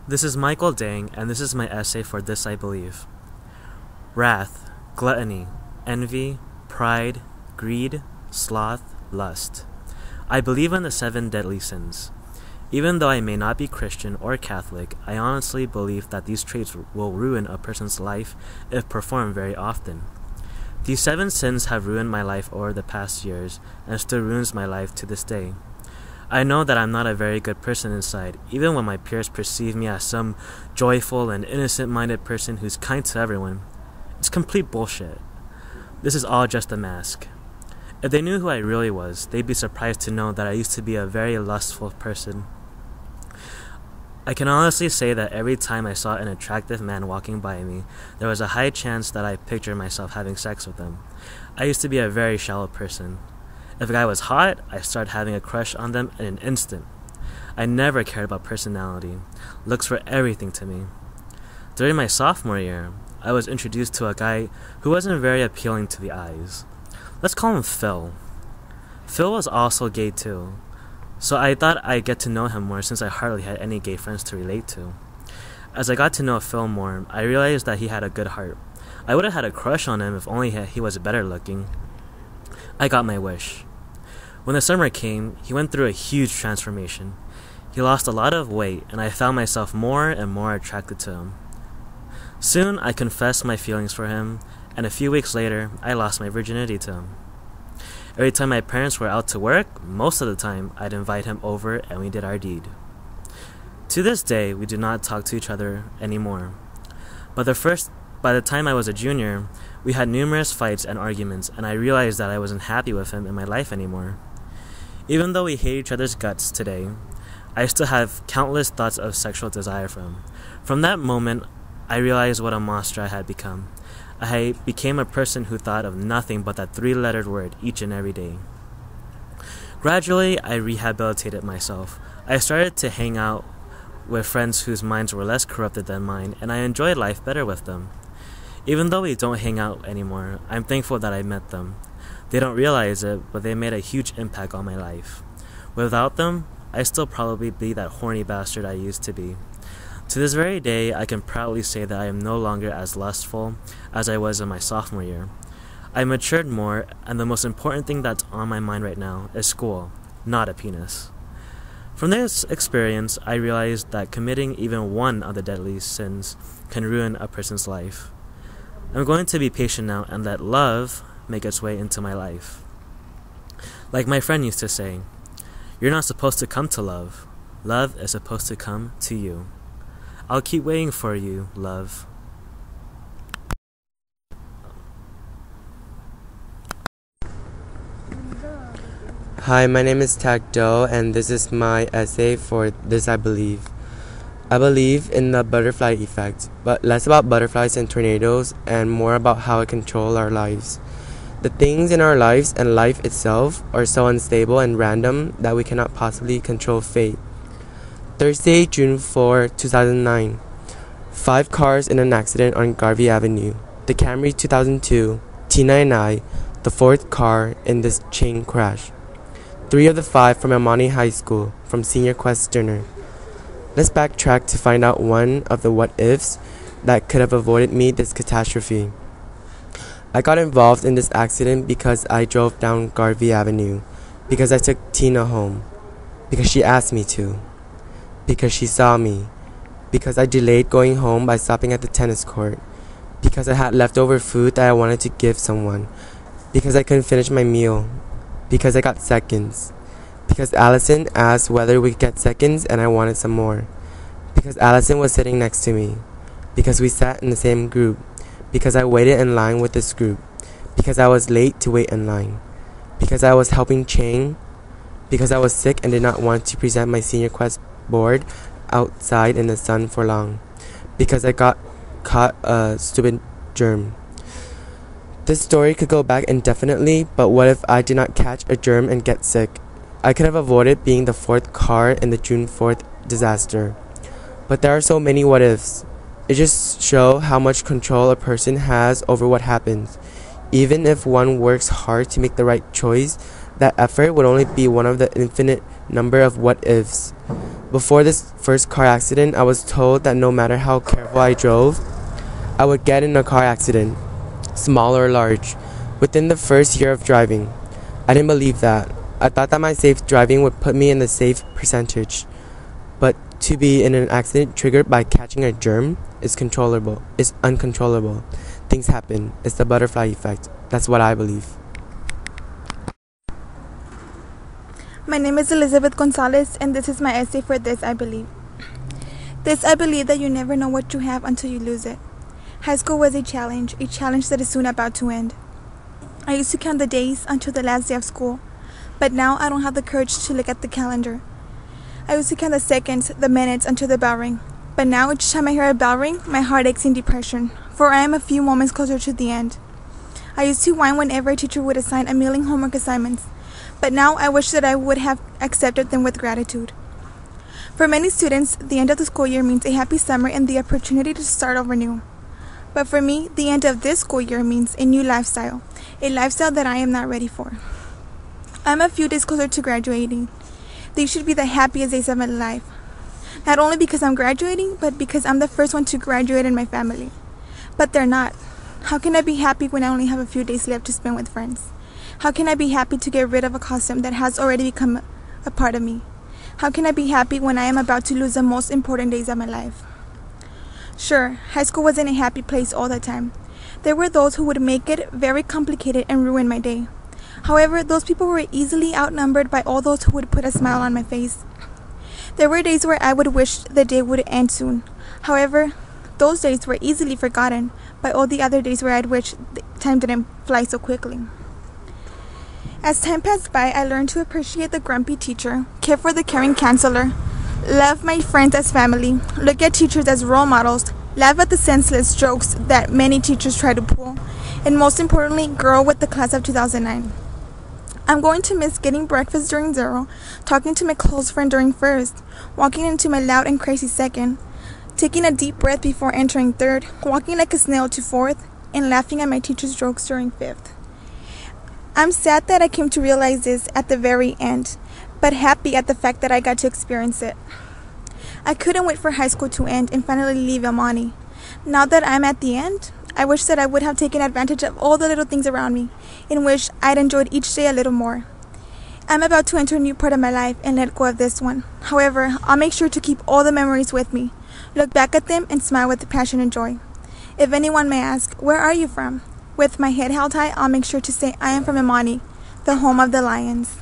This is Micheal Dang, and this is my essay for This I Believe. Wrath, gluttony, envy, pride, greed, sloth, lust. I believe in the 7 deadly sins. Even though I may not be Christian or Catholic, I honestly believe that these traits will ruin a person's life if performed very often. These 7 sins have ruined my life over the past years and still ruins my life to this day. I know that I'm not a very good person inside, even when my peers perceive me as some joyful and innocent-minded person who's kind to everyone. It's complete bullshit. This is all just a mask. If they knew who I really was, they'd be surprised to know that I used to be a very lustful person. I can honestly say that every time I saw an attractive man walking by me, there was a high chance that I pictured myself having sex with him. I used to be a very shallow person. If a guy was hot, I started having a crush on them in an instant. I never cared about personality. Looks were everything to me. During my sophomore year, I was introduced to a guy who wasn't very appealing to the eyes. Let's call him Phil. Phil was also gay too, so I thought I'd get to know him more since I hardly had any gay friends to relate to. As I got to know Phil more, I realized that he had a good heart. I would have had a crush on him if only he was better looking. I got my wish. When the summer came, he went through a huge transformation. He lost a lot of weight, and I found myself more and more attracted to him. Soon, I confessed my feelings for him, and a few weeks later, I lost my virginity to him. Every time my parents were out to work, most of the time, I'd invite him over and we did our deed. To this day, we do not talk to each other anymore. By the time I was a junior, we had numerous fights and arguments, and I realized that I wasn't happy with him in my life anymore. Even though we hate each other's guts today, I still have countless thoughts of sexual desire for him. From that moment, I realized what a monster I had become. I became a person who thought of nothing but that 3-lettered word each and every day. Gradually, I rehabilitated myself. I started to hang out with friends whose minds were less corrupted than mine, and I enjoyed life better with them. Even though we don't hang out anymore, I'm thankful that I met them. They don't realize it, but they made a huge impact on my life. Without them, I'd still probably be that horny bastard I used to be. To this very day, I can proudly say that I am no longer as lustful as I was in my sophomore year. I matured more, and the most important thing that's on my mind right now is school, not a penis. From this experience, I realized that committing even one of the deadly sins can ruin a person's life. I'm going to be patient now and let love make its way into my life. Like my friend used to say, you're not supposed to come to love. Love is supposed to come to you. I'll keep waiting for you, love. Hi, my name is Thach Do, and this is my essay for This I Believe. I believe in the butterfly effect, but less about butterflies and tornadoes and more about how it controls our lives. The things in our lives and life itself are so unstable and random that we cannot possibly control fate. Thursday, June 4, 2009. 5 cars in an accident on Garvey Avenue. The Camry 2002, Tina and I, the 4th car in this chain crash. 3 of the 5 from Amani High School, from Senior Quest dinner. Let's backtrack to find out one of the what-ifs that could have avoided me this catastrophe. I got involved in this accident because I drove down Garvey Avenue, because I took Tina home, because she asked me to, because she saw me, because I delayed going home by stopping at the tennis court, because I had leftover food that I wanted to give someone, because I couldn't finish my meal, because I got seconds, because Allison asked whether we could get seconds and I wanted some more, because Allison was sitting next to me, because we sat in the same group, because I waited in line with this group, because I was late to wait in line, because I was helping Chang, because I was sick and did not want to present my senior quest board outside in the sun for long, because I got caught a stupid germ. This story could go back indefinitely, but what if I did not catch a germ and get sick? I could have avoided being the 4th car in the June 4th disaster. But there are so many what ifs. It just shows how much control a person has over what happens. Even if one works hard to make the right choice, that effort would only be one of the infinite number of what ifs. Before this first car accident, I was told that no matter how careful I drove, I would get in a car accident, small or large, within the first year of driving. I didn't believe that. I thought that my safe driving would put me in the safe percentage. But to be in an accident triggered by catching a germ is uncontrollable. Things happen. It's the butterfly effect. That's what I believe. My name is Elizabeth Gonzalez, and this is my essay for This I Believe. This I believe that you never know what you have until you lose it. High school was a challenge that is soon about to end. I used to count the days until the last day of school, but now I don't have the courage to look at the calendar. I used to count the seconds, the minutes until the bell ring, but now each time I hear a bell ring, my heart aches in depression, for I am a few moments closer to the end. I used to whine whenever a teacher would assign a million homework assignments, but now I wish that I would have accepted them with gratitude. For many students, the end of the school year means a happy summer and the opportunity to start over new. But for me, the end of this school year means a new lifestyle, a lifestyle that I am not ready for. I'm a few days closer to graduating. These should be the happiest days of my life. Not only because I'm graduating, but because I'm the first one to graduate in my family. But they're not. How can I be happy when I only have a few days left to spend with friends? How can I be happy to get rid of a costume that has already become a part of me? How can I be happy when I am about to lose the most important days of my life? Sure, high school wasn't a happy place all the time. There were those who would make it very complicated and ruin my day. However, those people were easily outnumbered by all those who would put a smile on my face. There were days where I would wish the day would end soon. However, those days were easily forgotten by all the other days where I'd wish time didn't fly so quickly. As time passed by, I learned to appreciate the grumpy teacher, care for the caring counselor, love my friends as family, look at teachers as role models, laugh at the senseless jokes that many teachers try to pull, and most importantly, grow with the class of 2009. I'm going to miss getting breakfast during zero, talking to my close friend during first, walking into my loud and crazy second, taking a deep breath before entering third, walking like a snail to fourth, and laughing at my teacher's jokes during fifth. I'm sad that I came to realize this at the very end, but happy at the fact that I got to experience it. I couldn't wait for high school to end and finally leave El Monte. Now that I'm at the end, I wish that I would have taken advantage of all the little things around me and wish I'd enjoyed each day a little more. I'm about to enter a new part of my life and let go of this one. However, I'll make sure to keep all the memories with me, look back at them and smile with passion and joy. If anyone may ask, where are you from? With my head held high, I'll make sure to say I am from El Monte, the home of the Lions.